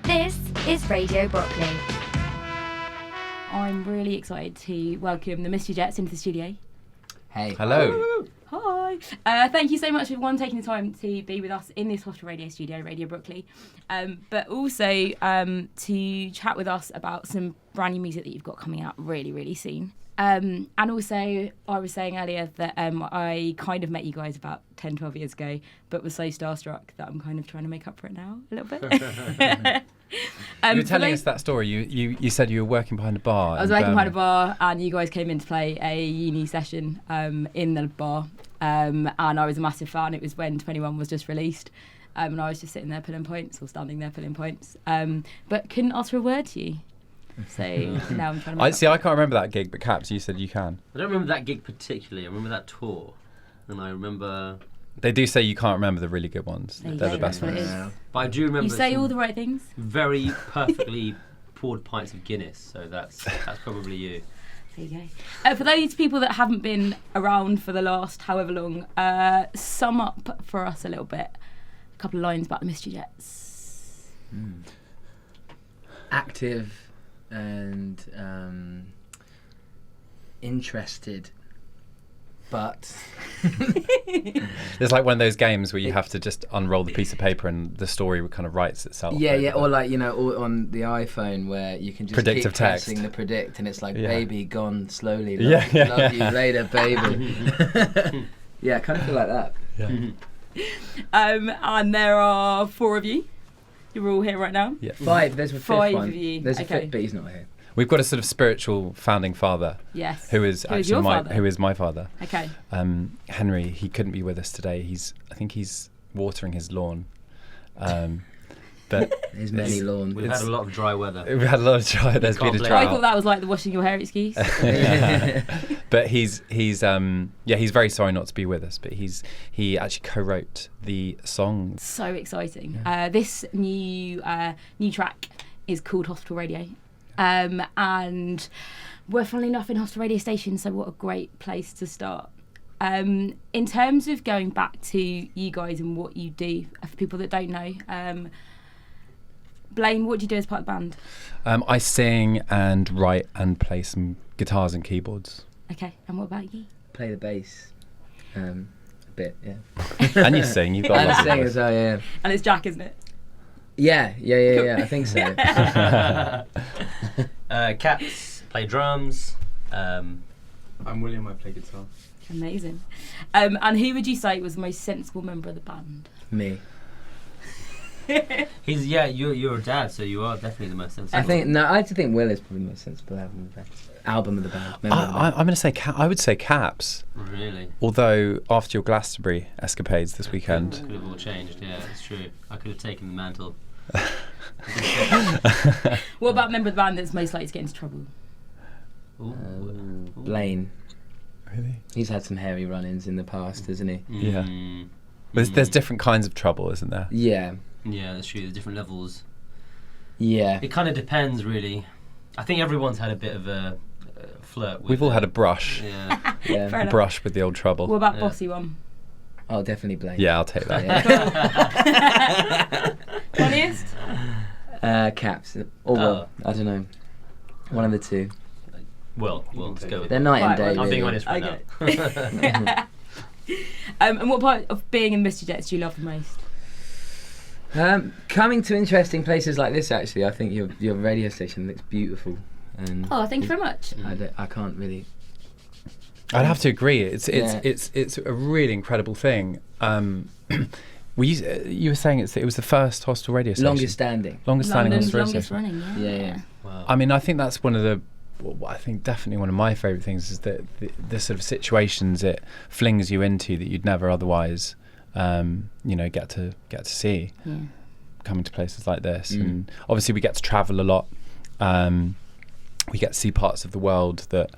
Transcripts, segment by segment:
This is Radio Brockley. I'm really excited to welcome the Mystery Jets into the studio. Hey. Hello. Hi. Thank you so much for taking the time to be with us in this hospital radio studio, Radio Brockley, but also to chat with us about some brand new music that you've got coming out really, really soon. And also, I was saying earlier that I kind of met you guys about 10, 12 years ago, but was so starstruck that I'm kind of trying to make up for it now a little bit. You were telling us that story. You said you were working behind a bar. I was working behind a bar, and you guys came in to play a uni session in the bar, and I was a massive fan. It was when 21 was just released, and I was just sitting there pulling points, or standing there pulling points, but couldn't utter a word to you. So now I'm trying to I can't remember that gig, but Caps, you said you can. I don't remember that gig particularly. I remember that tour, and I remember... They do say you can't remember the really good ones. They're the best ones. But I do remember... You say all the right things. Very perfectly poured pints of Guinness, so that's probably you. There you go. For those people that haven't been around for the last however long, sum up for us a little bit, a couple of lines about the Mystery Jets. Active and interested, but There's like one of those games where you have to just unroll the piece of paper and the story kind of writes itself. yeah, or like, you know, or on the iPhone where you can just Predictive keep text. pressing the predict, and it's like, Yeah. baby gone slowly, Yeah, love you later, baby. Yeah, I kind of feel like that. Yeah. And there are 4 of you. You're all here right now. Yeah. 5, there's a fifth 5 one. of you. There's a Okay. fifth, but he's not here. We've got a sort of spiritual founding father Yes. who is Who is your father? who is my father. Okay. Henry. He couldn't be with us today. I think he's watering his lawn. But His many lawns. We've had a lot of dry weather. we've had a lot of dry. There's been a Can't blame I drought. thought that was like the washing your hair excuse. Yeah. But he's very sorry not to be with us. But he actually co-wrote the song. So exciting. This new track is called Hospital Radio. And we're funnily enough in Hospital Radio Station, so what a great place to start. In terms of going back to you guys and what you do, for people that don't know, Blaine, what do you do as part of the band? I sing and write and play some guitars and keyboards. Okay, and what about you? Play the bass. A bit, yeah. And you sing. You've got. And lots I of sing voice. as well, yeah. And it's Jack, isn't it? Yeah, I think so. Cats play drums. I'm William, I play guitar. Amazing. And who would you say was the most sensible member of the band? Me. You're a dad, so you are definitely the most sensible. I think Will is probably the most sensible album of the band. I'm going to say I would say Caps. Really? Although after your Glastonbury escapades this weekend, Could have all changed. Yeah, it's true. I could have taken the mantle. What about a member of the band that's most likely to get into trouble? Ooh. Blaine. really, He's had some hairy run-ins in the past, hasn't he? yeah. Mm. There's different kinds of trouble, isn't there? Yeah. Yeah, that's true. There's different levels. Yeah. It kind of depends, really. I think everyone's had a bit of a flirt with We've all had a brush, Yeah. Yeah. Fair enough. brush with the old trouble. What about Yeah. bossy one? Oh, definitely Blaine. Yeah, I'll take that. Yeah. Funniest? Caps. Or Will. I don't know. One of the two. Well, let's go with They're that. night and Right, day. well, I'm being really. honest right Okay. now. And what part of being in Mystery Jets do you love the most? Coming to interesting places like this, actually, I think your radio station looks beautiful, and Oh, thank you very much. I can't really. I'd have to agree. It's Yeah. it's a really incredible thing. You were saying it was the first hostel radio station. Longest standing. Longest standing London's hostel radio longest station. running, yeah. Yeah. Wow. I mean, I think that's one of the. I think definitely one of my favourite things is that the sort of situations it flings you into that you'd never otherwise, get to see. Yeah. Coming to places like this, and obviously we get to travel a lot. We get to see parts of the world that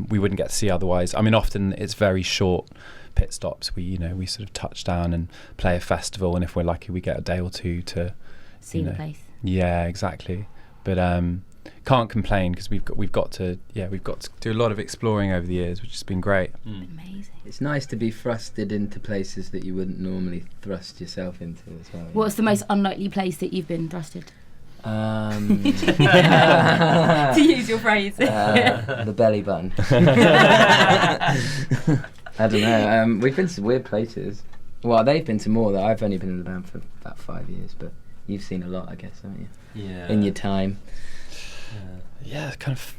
we wouldn't get to see otherwise. I mean, often it's very short pit stops. We sort of touch down and play a festival, and if we're lucky, we get a day or two to See the place. Yeah, exactly. But can't complain because we've got to do a lot of exploring over the years, which has been great. Amazing. It's nice to be thrusted into places that you wouldn't normally thrust yourself into as well. What's the most unlikely place that you've been thrusted? To use your phrase. The belly button. I don't know. We've been to weird places. Well, they've been to more. That I've only been in the band for about 5 years, but you've seen a lot, I guess, haven't you? Yeah. In your time. Yeah, kind of.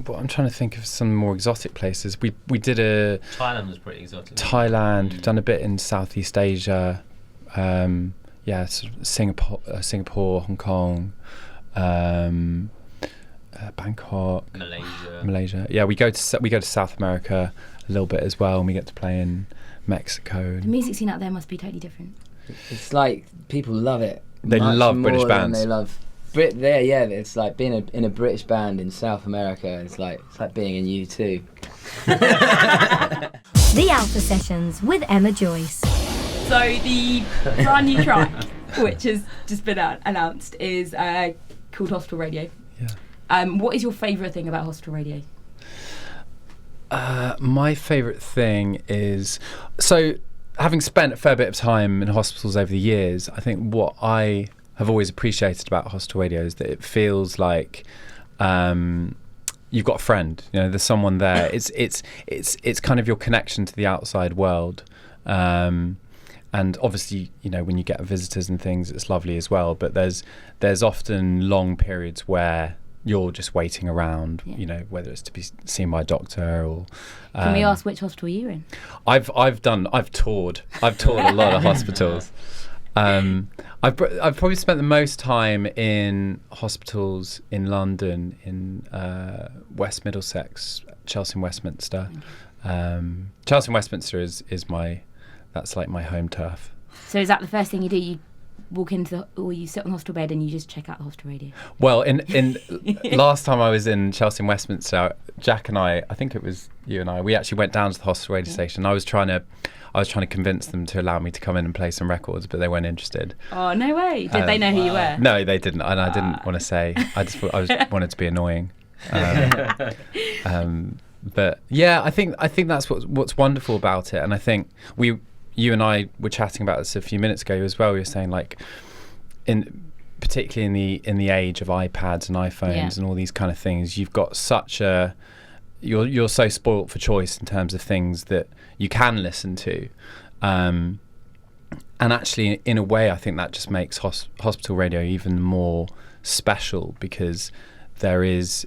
Well, I'm trying to think of some more exotic places. We did Thailand was pretty exotic. Thailand. We've done a bit in Southeast Asia. Sort of Singapore, Hong Kong, Bangkok, Malaysia. Yeah, we go to South America a little bit as well, and we get to play in Mexico. The music scene out there must be totally different. It's like people love it. They love British bands. They love there. Yeah, it's like being in a British band in South America. It's like being in U2. The Alpha Sessions with Emma Joyce. So the brand new track, which has just been announced, is called Hospital Radio. Yeah. What is your favourite thing about Hospital Radio? My favourite thing is, so having spent a fair bit of time in hospitals over the years, I think what I have always appreciated about Hospital Radio is that it feels like you've got a friend. You know, there's someone there. It's kind of your connection to the outside world. And obviously, you know, when you get visitors and things, it's lovely as well. But there's often long periods where you're just waiting around, you know, whether it's to be seen by a doctor or. Can we ask which hospital you're in? I've toured a lot of hospitals. I've probably spent the most time in hospitals in London, in West Middlesex, Chelsea and Westminster. Chelsea and Westminster is that's like my home turf. So is that the first thing you do? You walk into or you sit on the hospital bed and you just check out the hospital radio? Well, in last time I was in Chelsea and Westminster, Jack and I think it was you and I, we actually went down to the hospital radio station. I was trying to convince them to allow me to come in and play some records, but they weren't interested. Oh, no way. Did they know who you were? No, they didn't, and I didn't want to say. I wanted to be annoying. But yeah, I think that's what's wonderful about it, and I think you and I were chatting about this a few minutes ago as well. We were saying, like, particularly in the age of iPads and iPhones and all these kind of things, you've got such a you're so spoilt for choice in terms of things that you can listen to, and actually, in a way, I think that just makes hospital radio even more special, because there is,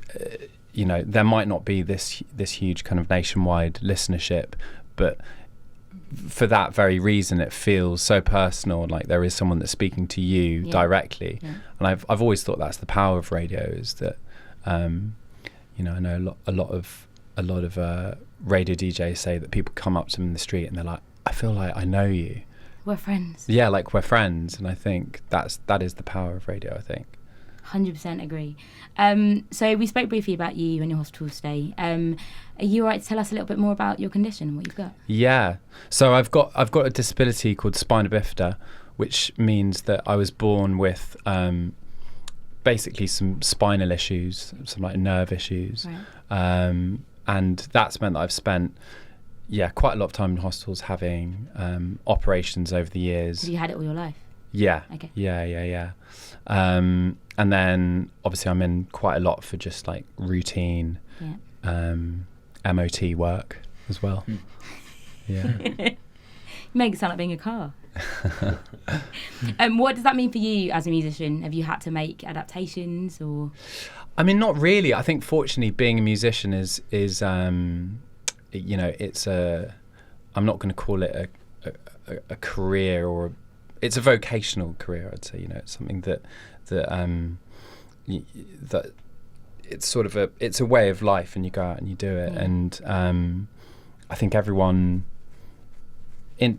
there might not be this huge kind of nationwide listenership, but for that very reason, it feels so personal, like there is someone that's speaking to you directly. And I've always thought that's the power of radio, is that I know a lot of radio DJs say that people come up to them in the street and they're like, I feel like I know you. We're friends. Yeah, like we're friends, and I think that is the power of radio, I think. 100% agree. So we spoke briefly about you and your hospital stay. Are you all right to tell us a little bit more about your condition and what you've got? Yeah. So I've got a disability called spina bifida, which means that I was born with basically some spinal issues, some like nerve issues. Right. And that's meant that I've spent quite a lot of time in hospitals having operations over the years. Have you had it all your life? Yeah. Okay. Yeah. And then obviously I'm in quite a lot for just like routine MOT work as well. Yeah. You make it sound like being a car. What does that mean for you as a musician? Have you had to make adaptations or? I mean, not really. I think fortunately being a musician is it's I'm not going to call it a career, or it's a vocational career, I'd say. It's something that it's sort of it's a way of life, and you go out and you do it. And I think everyone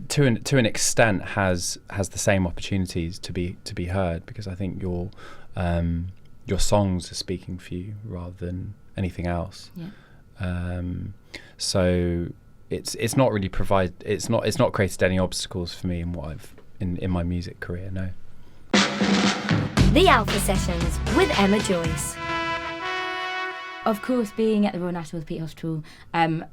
to an extent has the same opportunities to be heard, because I think your songs are speaking for you rather than anything else. So it's not really it's not created any obstacles for me in what I've in my music career. No. The Alpha Sessions with Emma Joyce. Of course, being at the Royal National Orthopaedic Hospital,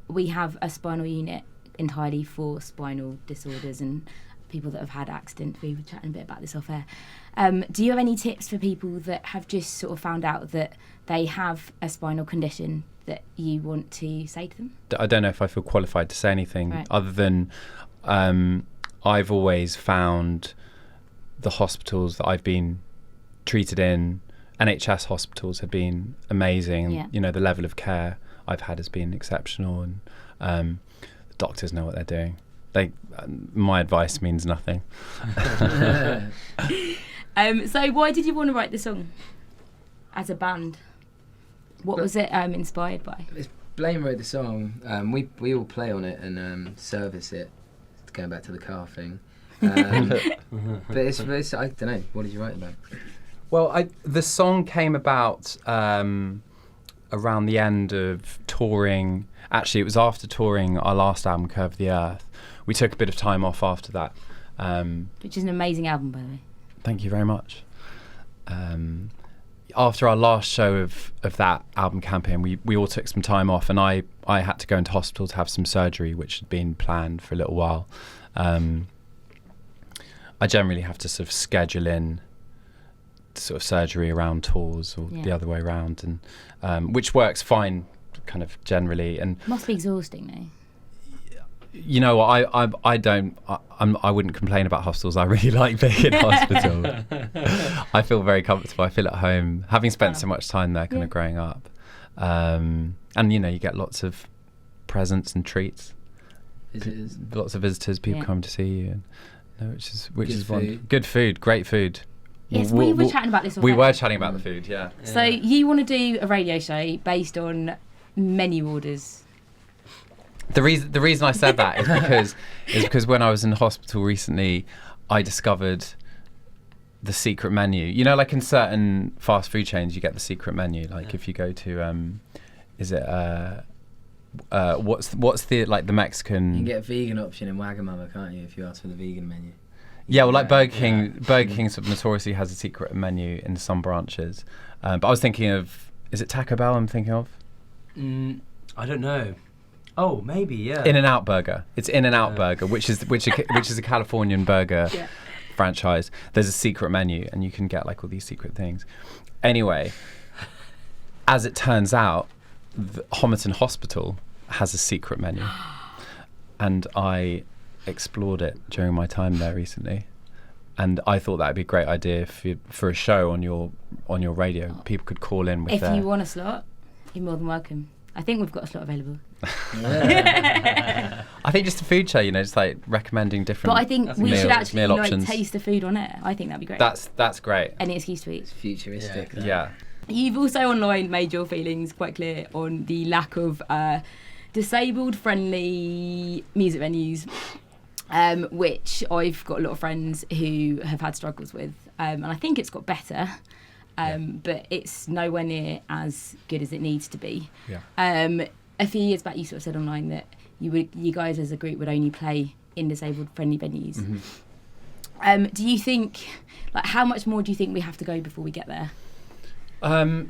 we have a spinal unit entirely for spinal disorders and people that have had accidents. We were chatting a bit about this off air. Do you have any tips for people that have just sort of found out that they have a spinal condition that you want to say to them? I don't know if I feel qualified to say anything other than I've always found the hospitals that I've been treated in, NHS hospitals, have been amazing. Yeah. You know, the level of care I've had has been exceptional, and the doctors know what they're doing. My advice means nothing. So why did you want to write the song as a band? What was it inspired by? Blaine wrote the song. We all play on it and service it. Going back to the car thing. But it's I don't know. What did you write about? Well, the song came about around the end of touring. Actually, it was after touring our last album, Curve of the Earth. We took a bit of time off after that. Which is an amazing album, by the way. Thank you very much. After our last show of that album campaign, we all took some time off, and I had to go into hospital to have some surgery, which had been planned for a little while. I generally have to sort of schedule in sort of surgery around tours or the other way around, and which works fine, kind of generally. And must be exhausting, though. You know, I wouldn't complain about hospitals. I really like being in hospital. I feel very comfortable. I feel at home, having spent so much time there, kind of growing up. And you know, you get lots of presents and treats. Visitors. Lots of visitors. People come to see you, and which is food. Good food, great food. Yes, we were chatting about this. We were chatting about the food. Yeah. So you want to do a radio show based on menu orders? The reason I said that is because when I was in hospital recently, I discovered the secret menu. You know, like in certain fast food chains, you get the secret menu. Like if you go to, what's the like the Mexican? You can get a vegan option in Wagamama, can't you? If you ask for the vegan menu. Yeah, well, like Burger King sort of notoriously has a secret menu in some branches. But I was thinking of, is it Taco Bell I'm thinking of? I don't know. Oh, maybe, yeah. In-N-Out Burger. It's In-N-Out Burger, which is a Californian burger franchise. There's a secret menu, and you can get like all these secret things. Anyway, as it turns out, the Homerton Hospital has a secret menu, and I explored it during my time there recently. And I thought that would be a great idea for a show on your radio. People could call in with If you want a slot, you're more than welcome. I think we've got a slot available. I think just a food show, you know, just like recommending different. But I think we should actually meal like options. taste the food on air. I think that'd be great. That's great. Any excuse to eat. It's futuristic. Yeah. You've also online made your feelings quite clear on the lack of disabled-friendly music venues, which I've got a lot of friends who have had struggles with, and I think it's got better. But it's nowhere near as good as it needs to be. Yeah. A few years back, you sort of said online that you guys as a group would only play in disabled-friendly venues. Mm-hmm. Do you think, like, how much more do you think we have to go before we get there? I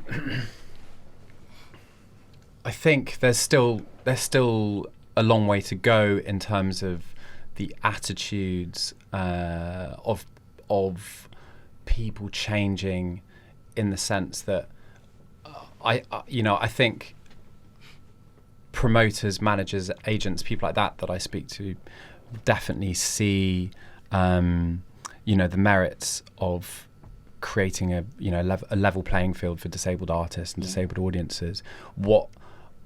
think there's still a long way to go in terms of the attitudes of people changing, in the sense that I think promoters, managers, agents, people like that I speak to definitely see the merits of creating a level playing field for disabled artists and disabled audiences. What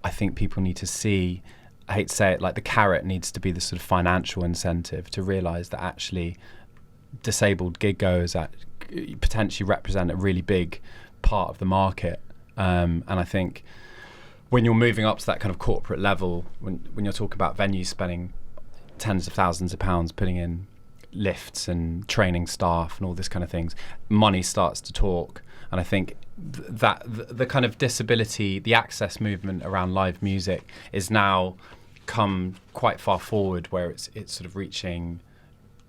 I think people need to see, I hate to say it, like the carrot needs to be the sort of financial incentive to realise that actually disabled gig goers potentially represent a really big part of the market, and I think when you're moving up to that kind of corporate level, when you're talking about venues spending tens of thousands of pounds putting in lifts and training staff and all this kind of things, money starts to talk. And I think that the kind of disability, the access movement around live music is now come quite far forward, where it's sort of reaching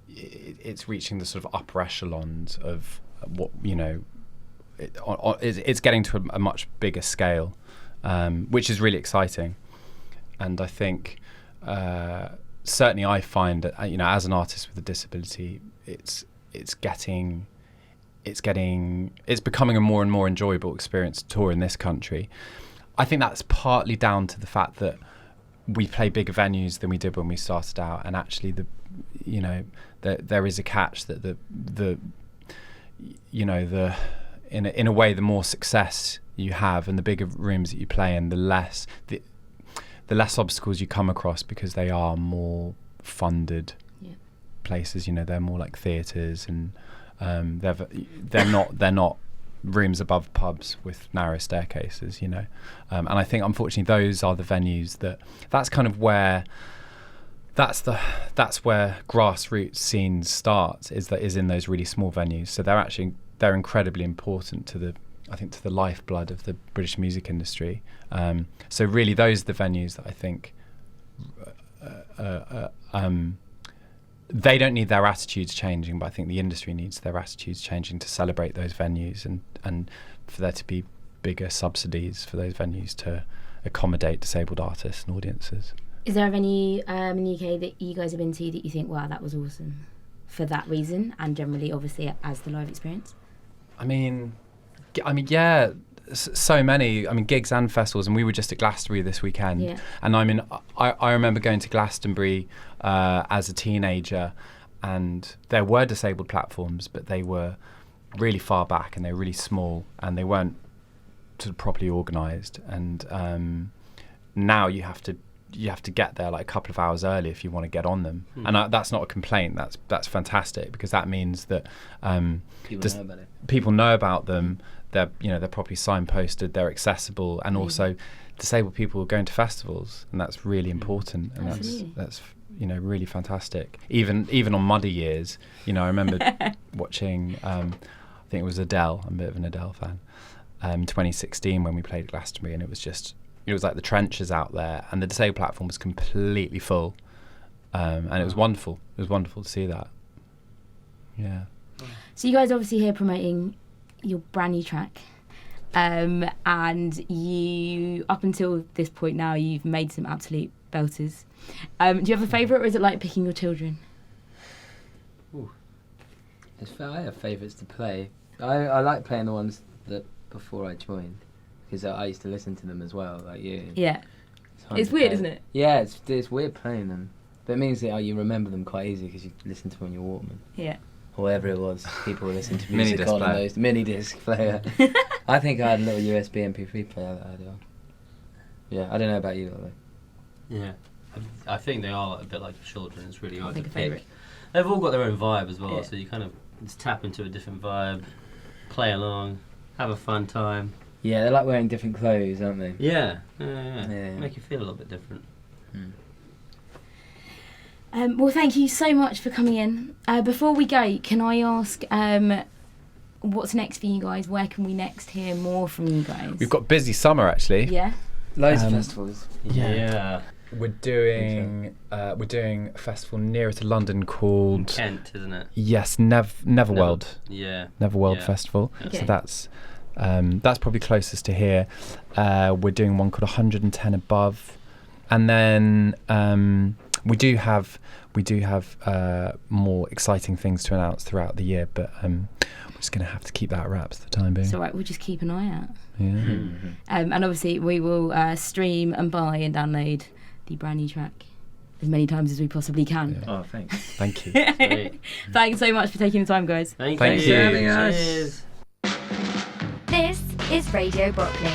the sort of upper echelons of what, you know, it's getting to a much bigger scale, which is really exciting. And I think certainly I find that, as an artist with a disability, it's becoming a more and more enjoyable experience to tour in this country. I think that's partly down to the fact that we play bigger venues than we did when we started out, and actually there is a catch that in a way, the more success you have and the bigger rooms that you play in, the less obstacles you come across, because they are more funded places. They're more like theatres, and they're not rooms above pubs with narrow staircases. And I think, unfortunately, those are the venues that's where grassroots scenes start, is in those really small venues. So they're incredibly important to the lifeblood of the British music industry. So really, those are the venues that I think they don't need their attitudes changing, but I think the industry needs their attitudes changing to celebrate those venues, and for there to be bigger subsidies for those venues to accommodate disabled artists and audiences. Is there a venue in the UK that you guys have been to that you think, wow, that was awesome for that reason, and generally, obviously, as the live experience? I mean, yeah, so many. I mean, gigs and festivals, and we were just at Glastonbury this weekend. Yeah. And I mean, I remember going to Glastonbury as a teenager, and there were disabled platforms, but they were really far back, and they were really small, and they weren't sort of properly organised. And now you have to get there like a couple of hours early if you want to get on them. And that's not a complaint. That's fantastic, because that means that people know about them. They're properly signposted. They're accessible, and also disabled people going to festivals, and that's really important. And that's really fantastic. Even on muddy years, I remember watching. I think it was Adele. I'm a bit of an Adele fan. 2016 when we played at Glastonbury, and it was like the trenches out there, and the disabled platform was completely full, and it was wonderful. It was wonderful to see that. Yeah. So you guys obviously here promoting your brand new track, and you, up until this point now, you've made some absolute belters. Do you have a favourite, or is it like picking your children? Ooh. I have favourites to play. I like playing the ones that before I joined, because I used to listen to them as well, like you. Yeah. It's weird, isn't it? Yeah, it's weird playing them. But it means that you remember them quite easily because you listen to them on your Walkman. Yeah. Or whatever it was, people were listening to music Mini-disc on player. those mini-disc player. I think I had a little USB MP3 player that I had on. Yeah, I don't know about you, though. Yeah, I think they are a bit like children. It's really hard to pick a pick. favourite. They've all got their own vibe as well, Yeah. so you kind of just tap into a different vibe, play along, have a fun time. Yeah, they're like wearing different clothes, aren't they? Yeah. Yeah. Make you feel a little bit different. Well, thank you so much for coming in. Before we go, can I ask what's next for you guys? Where can we next hear more from you guys? We've got busy summer, actually. Yeah. Loads of festivals. Yeah. We're doing a festival nearer to London called Kent, isn't it? Yes, Neverworld. Yeah. Neverworld Yeah. Festival. Okay. So that's probably closest to here. We're doing one called 110 Above, and then we do have more exciting things to announce throughout the year, but we're just going to have to keep that wraps for the time being. It's all right. We'll just keep an eye out. Yeah. And obviously, we will stream and buy and download the brand new track as many times as we possibly can. Oh, thanks. Thank you. Great. Thanks so much for taking the time, guys. Thank Thank you. you. Having us. Cheers. This is Radio Brockley.